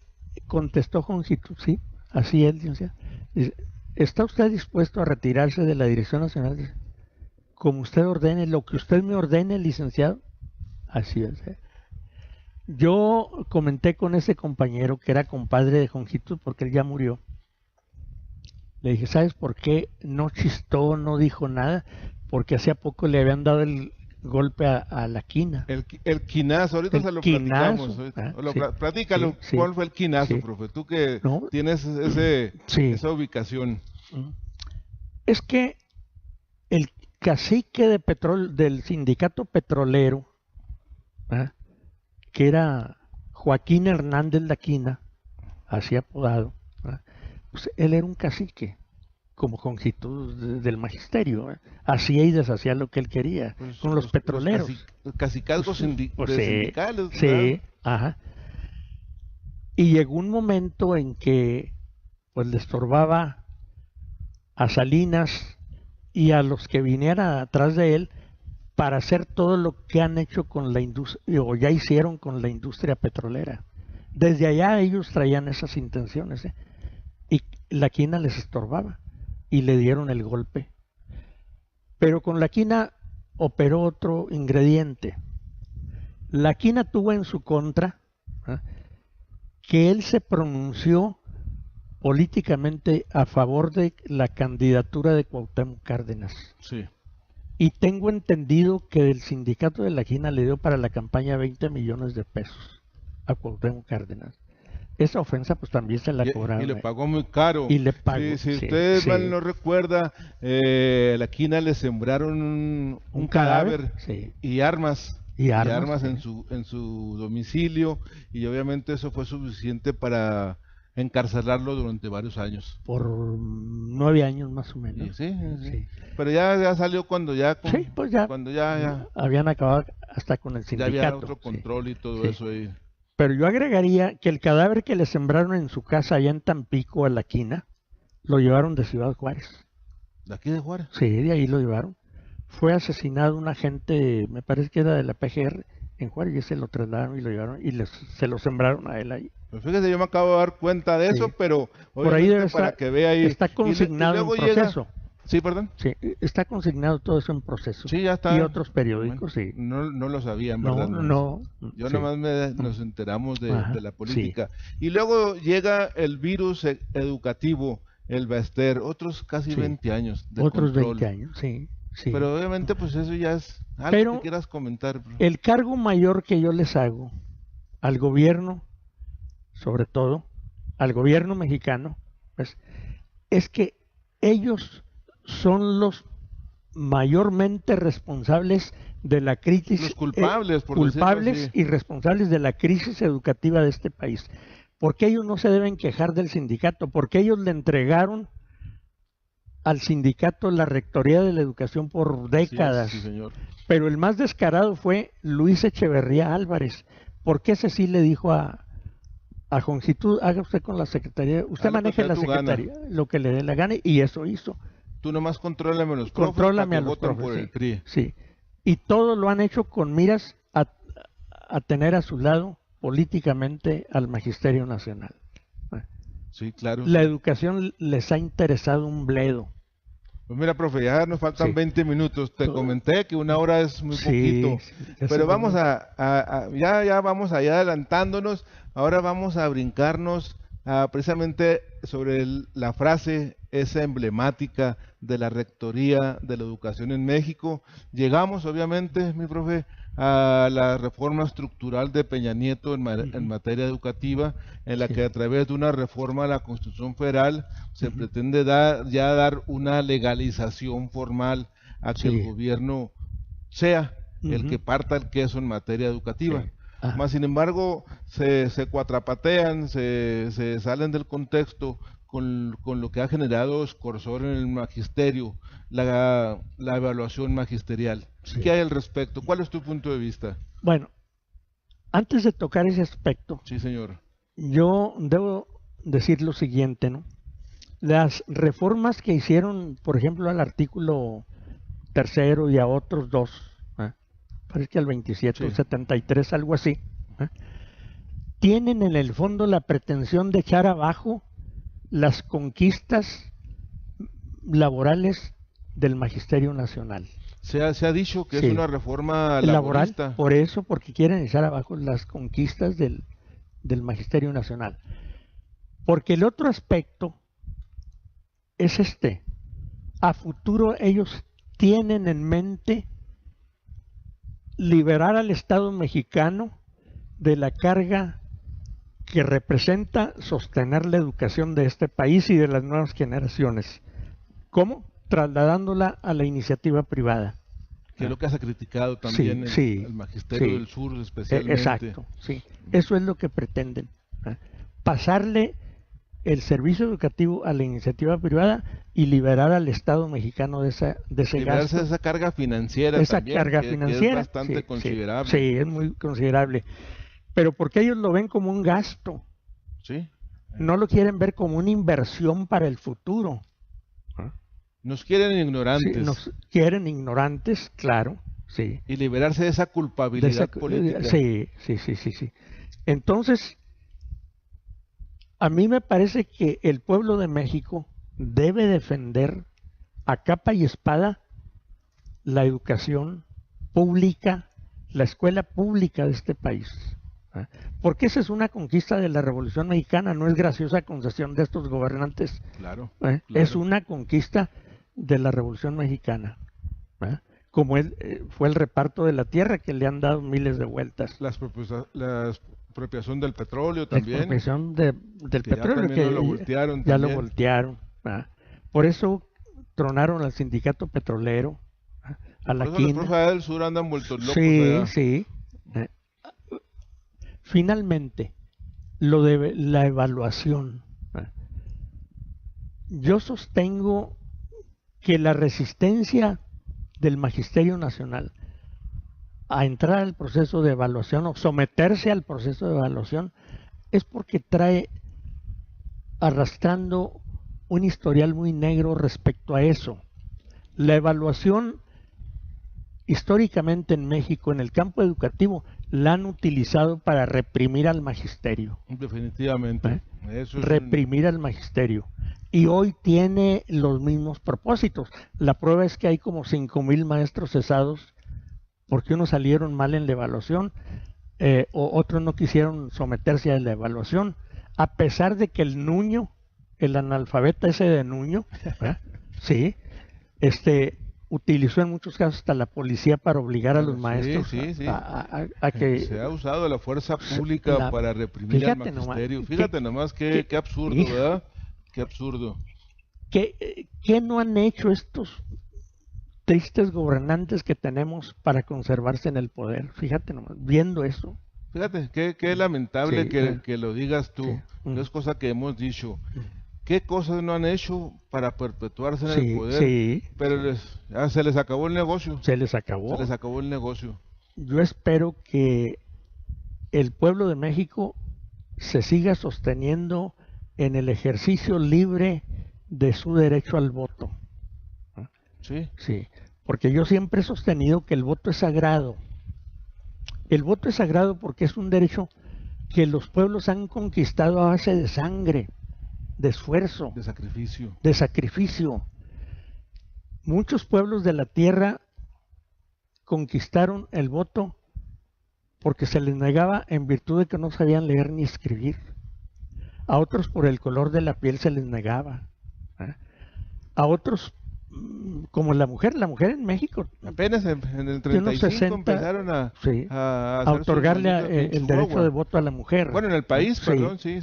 contestó Jongitud, sí, así es, licenciado. Dice, ¿está usted dispuesto a retirarse de la Dirección Nacional? Dice, como usted ordene, lo que usted me ordene, licenciado, así es. Yo comenté con ese compañero que era compadre de Jongitud porque él ya murió. Le dije, ¿sabes por qué no chistó, no dijo nada? Porque hacía poco le habían dado el golpe a la quina. El quinazo, ahorita El se lo quinazo, platicamos. sí, Platícalo, sí, ¿cuál fue el quinazo, sí. profe? Tú que No, tienes sí. esa ubicación. Es que el cacique de del sindicato petrolero, ¿ah?, que era Joaquín Hernández Laquina, así apodado, ¿ah?, pues él era un cacique, como Jongitud del magisterio, ¿eh? Hacía y deshacía lo que él quería Pues, con los petroleros. Los cacicazgos Pues sindicales, sí, ¿verdad? ajá. Y llegó un momento en que pues le estorbaba a Salinas y a los que vinieran atrás de él para hacer todo lo que han hecho con la industria, o ya hicieron con la industria petrolera. Desde allá ellos traían esas intenciones, ¿eh? Y la quina les estorbaba y le dieron el golpe. Pero con la quina operó otro ingrediente. La quina tuvo en su contra, ¿eh?, que él se pronunció políticamente a favor de la candidatura de Cuauhtémoc Cárdenas. Sí. Y tengo entendido que el sindicato de la quina le dio para la campaña 20 millones de pesos a Cuauhtémoc Cárdenas. Esa ofensa pues también se la cobraron. Y le pagó muy caro. Y le pagó. Si sí, usted sí. mal no recuerda, la quina le sembraron un cadáver sí. y armas Y armas sí. en su domicilio, y obviamente eso fue suficiente para encarcelarlo durante varios años. Por 9 años más o Y menos. sí, sí, sí. Sí. Pero ya salió cuando Sí, pues ya cuando ya habían acabado hasta con el había sindicato. otro Sí, control y todo sí. eso ahí. Pero yo agregaría que el cadáver que le sembraron en su casa allá en Tampico, a la quina, lo llevaron de Ciudad Juárez. ¿De aquí de Juárez? Sí, de ahí lo llevaron. Fue asesinado un agente, me parece que era de la PGR, en Juárez, y se lo trasladaron y lo llevaron y se lo sembraron a él ahí. Pues fíjese, yo me acabo de dar cuenta de eso, Sí. pero Por ahí obviamente para que vea ahí. está Y consignado luego en llega. proceso. Sí, perdón. Sí, está consignado todo eso en proceso. Sí, ya está. Y otros Bueno, periódicos, sí. no lo sabía, en No, verdad. no. Yo Sí. nomás nos enteramos Ajá, de la sí. política. Y luego llega el virus educativo, el Baester, otros casi Sí. 20 años de Otros control. 20 años, sí. Sí. Pero obviamente pues eso ya es algo Pero que quieras comentar. el cargo mayor que yo les hago al gobierno, sobre todo al gobierno mexicano, pues, es que ellos son los mayormente responsables de la crisis, Los culpables, por decirlo culpables así. y responsables de la crisis educativa de este país. Porque ellos no se deben quejar del sindicato, porque ellos le entregaron al sindicato la rectoría de la educación por décadas. Sí, señor. Pero el más descarado fue Luis Echeverría Álvarez, porque ese sí le dijo a Joncitud, haga usted con la secretaría, usted maneje la secretaría, lo que le dé la gana, y eso hizo. Tú nomás contrólame a los profes, Contrólame a que los votan profes, por sí, el PRI. sí. Y todo lo han hecho con miras a tener a su lado políticamente al Magisterio Nacional. Sí, claro. La educación les ha interesado un bledo. Pues mira, profe, ya nos faltan 20 minutos. Te comenté que una hora es muy poquito. Pero vamos ya vamos allá adelantándonos. Ahora vamos a brincarnos precisamente sobre la frase esa emblemática de la Rectoría de la Educación en México. Llegamos, obviamente, mi profe, a la reforma estructural de Peña Nieto en materia educativa, en la que a través de una reforma a la Constitución Federal se pretende dar una legalización formal a que el gobierno sea el que parta el queso en materia educativa. Más sin embargo, se cuatrapatean, se salen del contexto con lo que ha generado escorzor en el magisterio, la evaluación magisterial. Sí. ¿Qué hay al respecto? ¿Cuál es tu punto de vista? Bueno, antes de tocar ese aspecto, sí, señor, yo debo decir lo siguiente, ¿no? Las reformas que hicieron, por ejemplo, al artículo 3 y a otros dos, parece que al 27 o 73, algo así, tienen en el fondo la pretensión de echar abajo las conquistas laborales del Magisterio Nacional. Se ha dicho que es una reforma laborista. Laboral, por eso, porque quieren echar abajo las conquistas del Magisterio Nacional. Porque el otro aspecto es a futuro ellos tienen en mente liberar al Estado mexicano de la carga que representa sostener la educación de este país y de las nuevas generaciones. ¿Cómo? Trasladándola a la iniciativa privada. Que es lo que se ha criticado también el Magisterio del Sur especialmente. Exacto, sí. Eso es lo que pretenden. Pasarle el servicio educativo a la iniciativa privada y liberar al Estado mexicano de ese gasto. De esa carga financiera también, que es bastante considerable. Sí, es muy considerable. Pero porque ellos lo ven como un gasto. Sí. No lo quieren ver como una inversión para el futuro. Nos quieren ignorantes. Sí, nos quieren ignorantes, claro, sí. Y liberarse de esa culpabilidad política. Sí. Entonces, a mí me parece que el pueblo de México debe defender a capa y espada la educación pública, la escuela pública de este país. Porque esa es una conquista de la Revolución Mexicana, no es graciosa concesión de estos gobernantes. Claro. Es una conquista de la Revolución Mexicana, como fue el reparto de la tierra, que le han dado miles de vueltas. La expropiación del petróleo también. La expropiación del petróleo, que lo voltearon ya también. Lo voltearon. Por eso tronaron al sindicato petrolero, a la Por eso los quina. profes allá del sur andan vueltos locos Sí, allá. sí. Finalmente, lo de la evaluación. Yo sostengo que la resistencia del Magisterio Nacional a entrar al proceso de evaluación o someterse al proceso de evaluación es porque trae arrastrando un historial muy negro respecto a eso. La evaluación históricamente en México, en el campo educativo, la han utilizado para reprimir al magisterio. Definitivamente. Eso es reprimir al magisterio. Y hoy tiene los mismos propósitos. La prueba es que hay como 5,000 maestros cesados porque unos salieron mal en la evaluación, o otros no quisieron someterse a la evaluación, a pesar de que el Nuño, el analfabeta ese de Nuño, sí, utilizó en muchos casos hasta la policía para obligar a los maestros a que... Se ha usado la fuerza pública para reprimir al magisterio. Fíjate nomás qué absurdo, ¿verdad? Qué absurdo. ¿Qué no han hecho estos tristes gobernantes que tenemos para conservarse en el poder? Fíjate nomás, viendo eso. Fíjate, qué lamentable que lo digas tú. Sí. No es cosa que hemos dicho. ¿Qué cosas no han hecho para perpetuarse en el poder? Sí. Pero se les acabó el negocio. Se les acabó. Se les acabó el negocio. Yo espero que el pueblo de México se siga sosteniendo en el ejercicio libre de su derecho al voto. Sí. Sí, porque yo siempre he sostenido que el voto es sagrado. El voto es sagrado porque es un derecho que los pueblos han conquistado a base de sangre, de esfuerzo, de sacrificio. De sacrificio. Muchos pueblos de la tierra conquistaron el voto porque se les negaba en virtud de que no sabían leer ni escribir. A otros por el color de la piel se les negaba. A otros, como la mujer en México. Apenas en el 35 empezaron a otorgarle el derecho de voto a la mujer. Bueno, en el país, perdón, sí.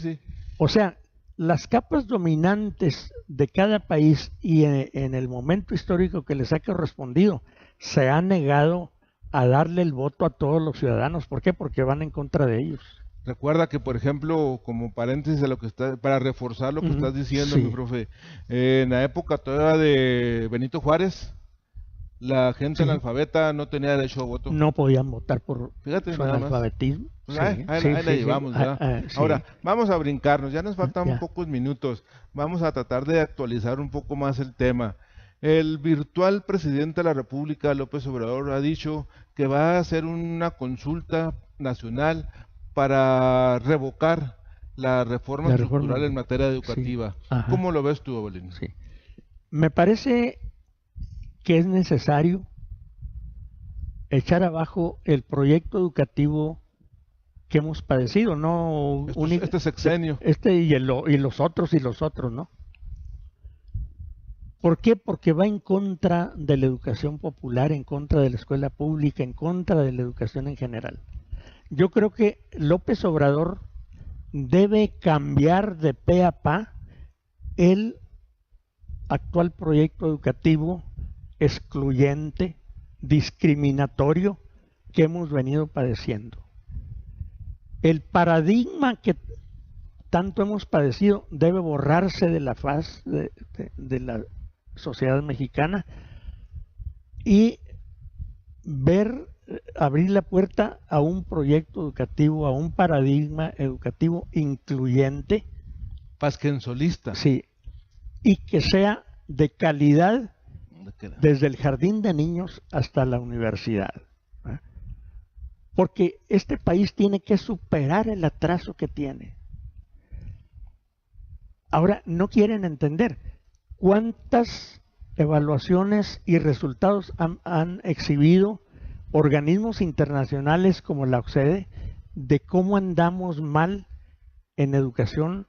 O sea, las capas dominantes de cada país y en el momento histórico que les ha correspondido se han negado a darle el voto a todos los ciudadanos. ¿Por qué? Porque van en contra de ellos. Recuerda que, por ejemplo, como paréntesis a lo que está, para reforzar lo que estás diciendo, mi profe, en la época todavía de Benito Juárez, la gente analfabeta no tenía derecho a voto. No podían votar por su analfabetismo. Pues ahí la llevamos, ¿verdad? Ahora, vamos a brincarnos, ya nos faltan pocos minutos. Vamos a tratar de actualizar un poco más el tema. El virtual presidente de la República, López Obrador, ha dicho que va a hacer una consulta nacional para revocar la reforma estructural en materia educativa. Sí. ¿Cómo lo ves tú, Avelino? Sí. Me parece que es necesario echar abajo el proyecto educativo que hemos padecido, no este sexenio. Y los otros, ¿no? ¿Por qué? Porque va en contra de la educación popular, en contra de la escuela pública, en contra de la educación en general. Yo creo que López Obrador debe cambiar de pe a pa el actual proyecto educativo excluyente, discriminatorio que hemos venido padeciendo. El paradigma que tanto hemos padecido debe borrarse de la faz de la sociedad mexicana y abrir la puerta a un proyecto educativo, a un paradigma educativo incluyente. Pasquensolista. Sí, y que sea de calidad desde el jardín de niños hasta la universidad. Porque este país tiene que superar el atraso que tiene. Ahora, no quieren entender cuántas evaluaciones y resultados han exhibido organismos internacionales como la OCDE de cómo andamos mal en educación,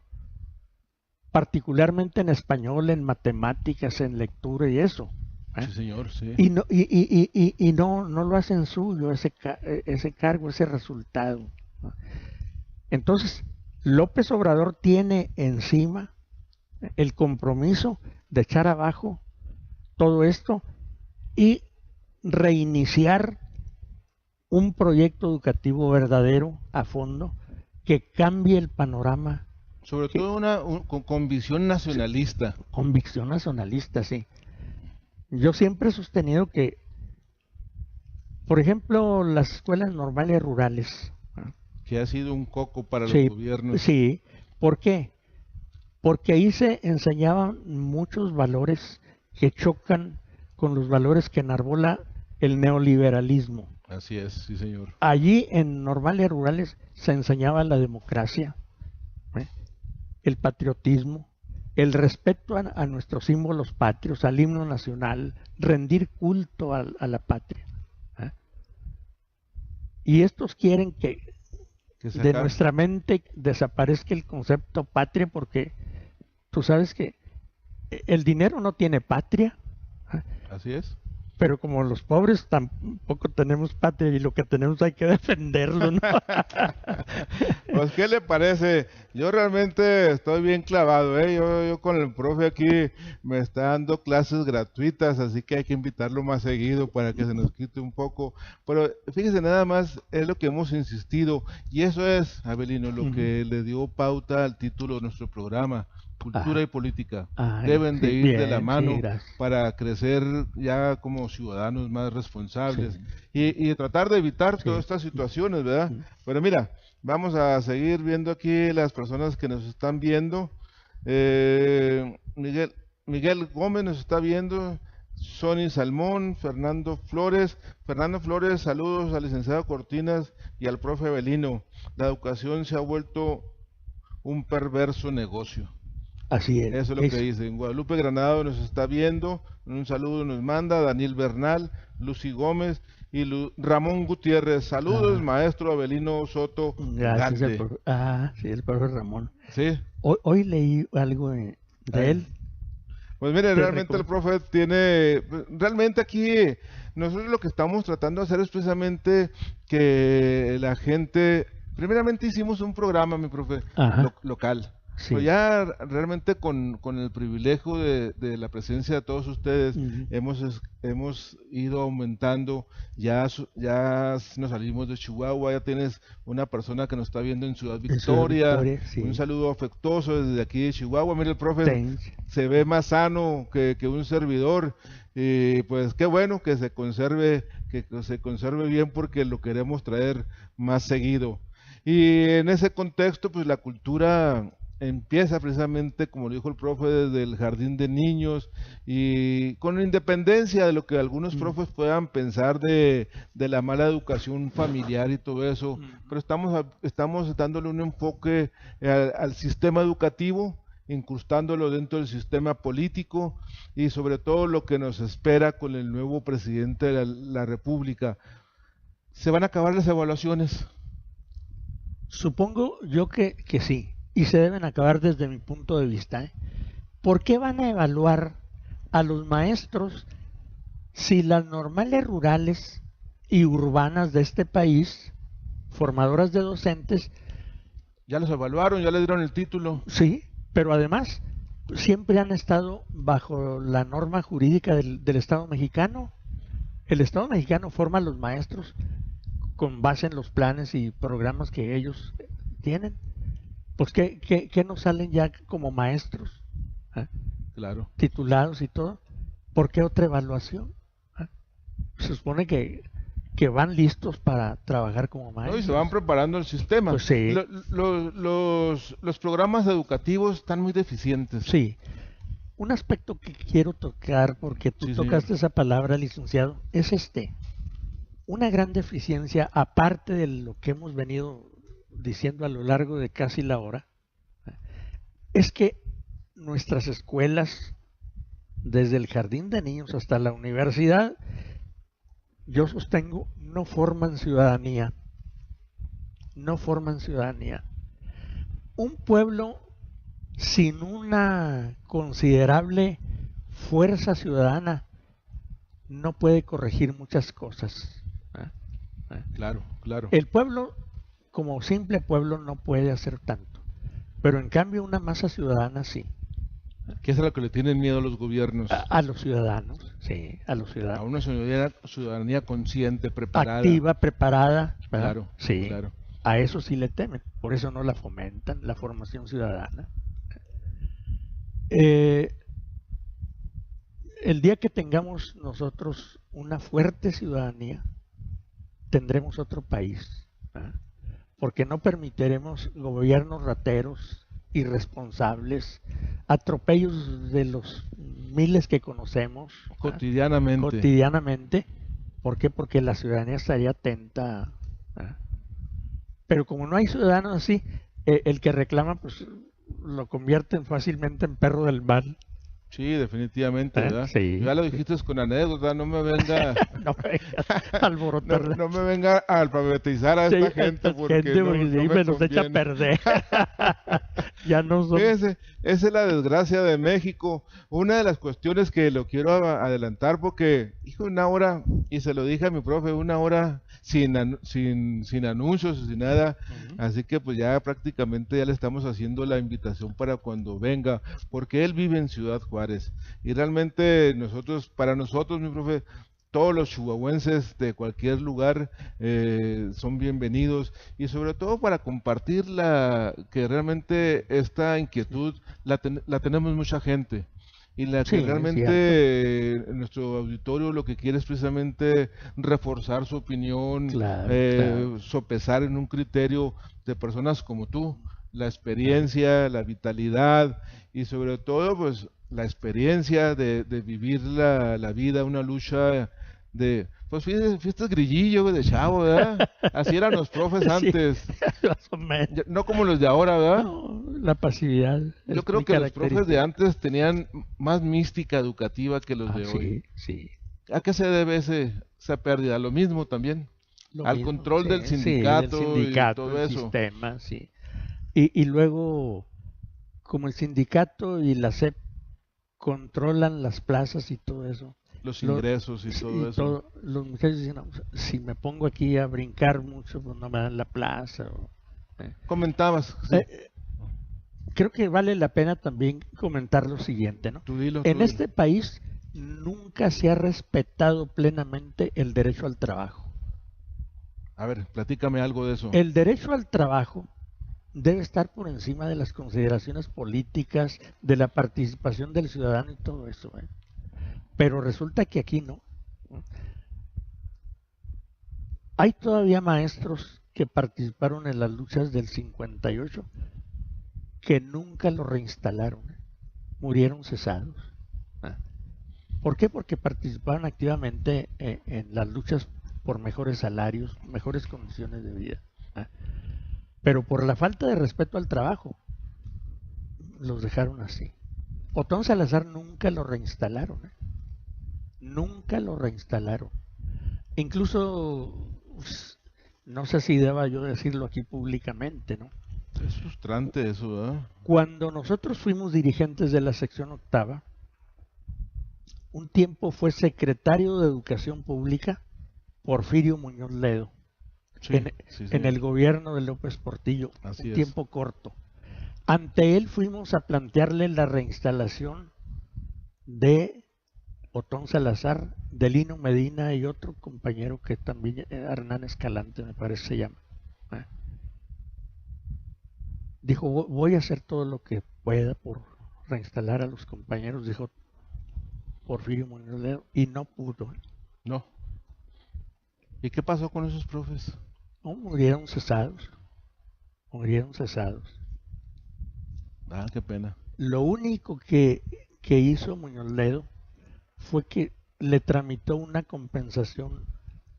particularmente en español, en matemáticas, en lectura y eso. Sí, señor, sí. Y no lo hacen suyo ese cargo, ese resultado. Entonces, López Obrador tiene encima el compromiso de echar abajo todo esto y reiniciar un proyecto educativo verdadero a fondo que cambie el panorama. Sobre todo con visión nacionalista. Convicción nacionalista, sí. Yo siempre he sostenido que, por ejemplo, las escuelas normales rurales, Que ha sido un coco para sí, los gobiernos. sí. ¿Por qué? Porque ahí se enseñaban muchos valores que chocan con los valores que enarbola el neoliberalismo. Así es, sí señor. Allí en normales rurales se enseñaba la democracia, ¿eh? El patriotismo, el respeto a nuestros símbolos patrios, al himno nacional, rendir culto a la patria, ¿eh? Y estos quieren que de nuestra mente desaparezca el concepto patria, porque tú sabes que el dinero no tiene patria, ¿eh? Así es. Pero como los pobres tampoco tenemos patria y lo que tenemos hay que defenderlo, ¿no? Pues, ¿qué le parece? Yo realmente estoy bien clavado, ¿eh? Yo con el profe aquí me está dando clases gratuitas, así que hay que invitarlo más seguido para que se nos quite un poco. Pero fíjese, nada más es lo que hemos insistido, y eso es, Abelino, lo que le dio pauta al título de nuestro programa. Cultura y política deben de ir de la mano para crecer ya como ciudadanos más responsables y tratar de evitar todas estas situaciones, ¿verdad? Pero mira, vamos a seguir viendo aquí las personas que nos están viendo. Miguel Gómez nos está viendo, Sonny Salmón, Fernando Flores, saludos al licenciado Cortinas y al profe Abelino. La educación se ha vuelto un perverso negocio. Así es. Eso es lo que dicen. Guadalupe Granado nos está viendo, un saludo nos manda, Daniel Bernal, Lucy Gómez y Ramón Gutiérrez. Saludos, maestro Abelino Soto. Gracias. Sí, el profe Ramón. Sí. Hoy leí algo de él. Pues mire, realmente el profe tiene, realmente aquí nosotros lo que estamos tratando de hacer es precisamente que la gente, primeramente hicimos un programa, mi profe, local. Sí. Pero ya realmente con el privilegio de la presencia de todos ustedes, hemos ido aumentando, ya nos salimos de Chihuahua, ya tienes una persona que nos está viendo en Ciudad Victoria, sí. Un saludo afectuoso desde aquí de Chihuahua. Mira, el profe se ve más sano que un servidor, y pues qué bueno que se conserve bien, porque lo queremos traer más seguido. Y en ese contexto, pues la cultura empieza precisamente, como lo dijo el profe, desde el jardín de niños, y con independencia de lo que algunos profes puedan pensar de la mala educación familiar y todo eso, pero estamos dándole un enfoque al sistema educativo, incrustándolo dentro del sistema político y sobre todo lo que nos espera con el nuevo presidente de la República. ¿Se van a acabar las evaluaciones? Supongo yo que sí. Y se deben acabar desde mi punto de vista, ¿eh? ¿Por qué van a evaluar a los maestros si las normales rurales y urbanas de este país, formadoras de docentes, ya los evaluaron, ya les dieron el título? Sí, pero además siempre han estado bajo la norma jurídica del Estado mexicano. El Estado mexicano forma a los maestros con base en los planes y programas que ellos tienen. Pues que no salen ya como maestros, ¿eh? Claro. Titulados y todo. ¿Por qué otra evaluación? ¿Eh? Se supone que van listos para trabajar como maestros. No, y se van preparando el sistema. Pues sí. Los programas educativos están muy deficientes. Sí. Un aspecto que quiero tocar, porque tú tocaste esa palabra, licenciado, es una gran deficiencia, aparte de lo que hemos venido diciendo a lo largo de casi la hora, es que nuestras escuelas, desde el jardín de niños hasta la universidad, yo sostengo, no forman ciudadanía. No forman ciudadanía. Un pueblo sin una considerable fuerza ciudadana no puede corregir muchas cosas. Claro, claro. El pueblo, como simple pueblo, no puede hacer tanto, pero en cambio una masa ciudadana sí. ¿Qué es a lo que le tienen miedo a los gobiernos? A los ciudadanos, sí, a los A ciudadanos. una ciudadanía consciente, preparada. Activa, preparada, ¿verdad? Claro, Sí, claro. a eso sí le temen, por eso no la fomentan, la formación ciudadana. El día que tengamos nosotros una fuerte ciudadanía, tendremos otro país, ¿verdad? Porque no permitiremos gobiernos rateros, irresponsables, atropellos de los miles que conocemos, ¿verdad? Cotidianamente. ¿Por qué? Porque la ciudadanía estaría atenta, ¿verdad? Pero como no hay ciudadanos así, el que reclama pues lo convierten fácilmente en perro del mal. Sí, definitivamente, ¿verdad? Sí. Ya lo dijiste con anécdota, no me venga No me vengas a alborotar. no me venga a alfabetizar a Sí, esta gente porque sí, me los echa a conviene. perder. Ya no son. Fíjese, esa es la desgracia de México. Una de las cuestiones que lo quiero adelantar porque, hijo, una hora, y se lo dije a mi profe, una hora sin anuncios, sin nada. Así que pues ya prácticamente ya le estamos haciendo la invitación para cuando venga, porque él vive en Ciudad Juárez. Y realmente para nosotros, mi profe, todos los chihuahuenses de cualquier lugar son bienvenidos y sobre todo para compartir que realmente esta inquietud la tenemos mucha gente y la que Sí, realmente nuestro auditorio lo que quiere es precisamente reforzar su opinión, Claro. sopesar en un criterio de personas como tú, la experiencia, la vitalidad y sobre todo pues la experiencia de vivir la vida, una lucha pues fiestas grillillo de chavo, ¿verdad? Así eran los profes Sí, antes, más o menos. no como los de ahora, ¿verdad? No, la pasividad Yo es creo muy que los profes de característica. antes tenían más mística educativa que los de hoy. Sí. ¿A qué se debe esa pérdida? Lo mismo también, Lo al mismo, control sí, del del sindicato y sindicato, todo del eso. sistema, sí. Y luego, como el sindicato y la SEP controlan las plazas y todo eso, Los ingresos y todo eso. los muchachos dicen, no, si me pongo aquí a brincar mucho, pues no me dan la plaza. Comentabas, sí. Creo que vale la pena también comentar lo siguiente, ¿no? Tú dilo. En este país nunca se ha respetado plenamente el derecho al trabajo. A ver, platícame algo de eso. El derecho al trabajo debe estar por encima de las consideraciones políticas, de la participación del ciudadano y todo eso, ¿eh? Pero resulta que aquí no. Hay todavía maestros que participaron en las luchas del 58 que nunca lo reinstalaron, ¿eh? Murieron cesados. ¿Por qué? Porque participaron activamente en las luchas por mejores salarios, mejores condiciones de vida. Pero por la falta de respeto al trabajo, los dejaron así. Otón Salazar nunca lo reinstalaron, ¿eh? Nunca lo reinstalaron. Incluso, no sé si deba yo decirlo aquí públicamente, ¿no? Es frustrante eso, ¿verdad? Cuando nosotros fuimos dirigentes de la sección octava, un tiempo fue secretario de Educación Pública Porfirio Muñoz Ledo, Sí, en el gobierno de López Portillo, Así un es. tiempo corto. Ante él fuimos a plantearle la reinstalación de Otón Salazar, de Lino Medina y otro compañero que también, Hernán Escalante me parece se llama. Dijo, voy a hacer todo lo que pueda por reinstalar a los compañeros, dijo Porfirio Muñoz Ledo, y no pudo. No. ¿Y qué pasó con esos profes? No, murieron cesados. Ah, qué pena. Lo único que hizo Muñoz Ledo fue que le tramitó una compensación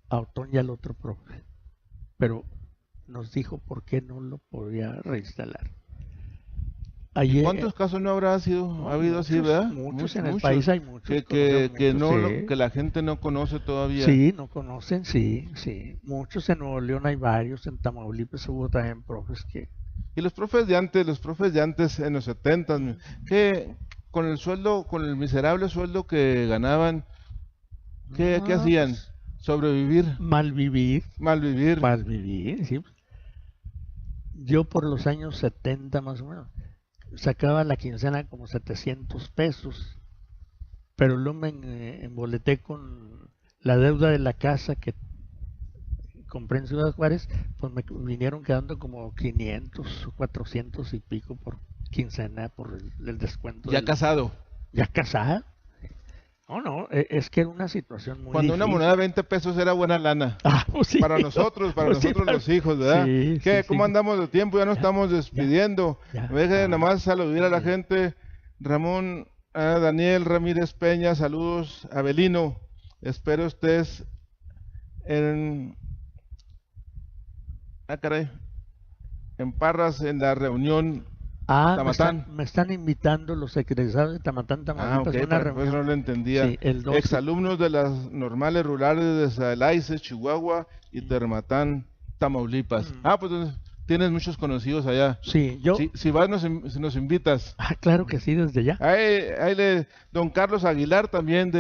a Otón y al otro profe, pero nos dijo por qué no lo podía reinstalar. ¿Y cuántos casos no habrá habido así, verdad? Muchos en el país hay muchos. Que la gente no conoce todavía. Sí, no conocen, sí. Muchos en Nuevo León hay varios, en Tamaulipas hubo también profes que... Y los profes de antes en los 70, que con el miserable sueldo que ganaban, ¿qué hacían? Pues, Sobrevivir. Malvivir, sí. Yo por los años 70 más o menos sacaba la quincena como 700 pesos pero luego me emboleté con la deuda de la casa que compré en Ciudad Juárez, pues me vinieron quedando como 500 o 400 y pico por quincena por el descuento. Ya casado. Ya casada. No, es que era una situación muy Cuando difícil. una moneda de 20 pesos era buena lana. Pues sí. Para nosotros, Pues sí, los hijos, ¿verdad? Sí, ¿Qué? sí, ¿Cómo sí. andamos de tiempo? Ya nos estamos despidiendo. Ya. Deje nomás saludar a la gente. Ramón, Daniel Ramírez Peña, saludos. Abelino, espero estés en... caray. En Parras, en la reunión Tamatán. Me están invitando los egresados de Tamatán, Tamaulipas, ok, a una para reunión. no lo entendía. Sí, el 12. Exalumnos de las normales rurales de Saelaices, Chihuahua y Termatán, Tamaulipas. Pues tienes muchos conocidos allá. Sí, yo... Si vas, nos invitas. Claro que sí, desde ya. Don Carlos Aguilar también,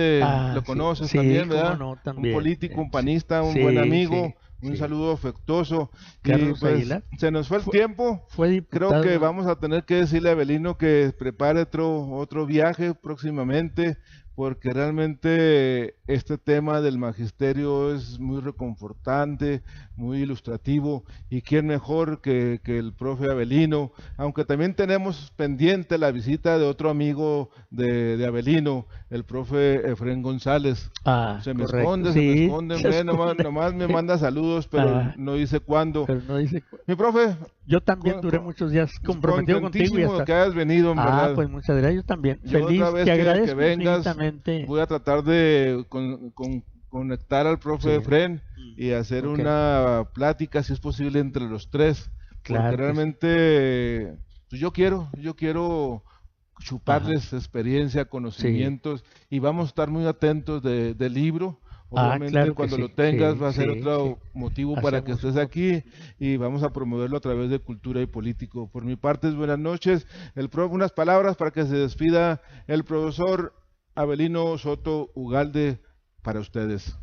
lo conoces sí, también, cómo ¿verdad? no, también. Un político, un panista, un Sí, buen amigo. sí, Un sí. saludo afectuoso. Carlos Y pues Aguilar. se nos fue el tiempo. Fue diputado. Creo que vamos a tener que decirle a Abelino que prepare otro viaje próximamente, porque realmente este tema del magisterio es muy reconfortante, muy ilustrativo, y quién mejor que el profe Abelino, aunque también tenemos pendiente la visita de otro amigo de Abelino, el profe Efrén González. Se me esconde, hombre, nomás me manda saludos, pero no dice cuándo. Pero no dice Mi profe, yo también duré muchos días comprometido contigo y hasta... que hayas venido, en verdad. Pues muchas gracias, yo también. Feliz, otra vez te agradezco que vengas, infinitamente. voy a tratar de conectar al profe Efrén y hacer una plática, si es posible, entre los tres. Claro, porque realmente pues yo quiero chuparles experiencia, conocimientos, y vamos a estar muy atentos del libro. Obviamente claro cuando sí, lo tengas sí, va a ser sí, otro motivo para que estés aquí, y vamos a promoverlo a través de Cultura y Político. Por mi parte, buenas noches. Unas palabras para que se despida el profesor Abelino Soto Ugalde para ustedes.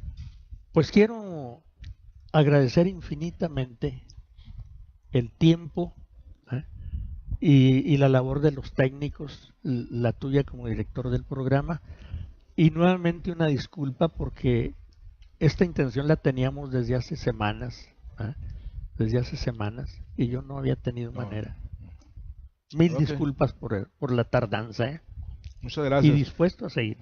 Pues quiero agradecer infinitamente el tiempo y la labor de los técnicos, la tuya como director del programa. Y nuevamente una disculpa porque esta intención la teníamos desde hace semanas, y yo no había tenido manera. Mil disculpas por la tardanza. Muchas gracias. Y dispuesto a seguir.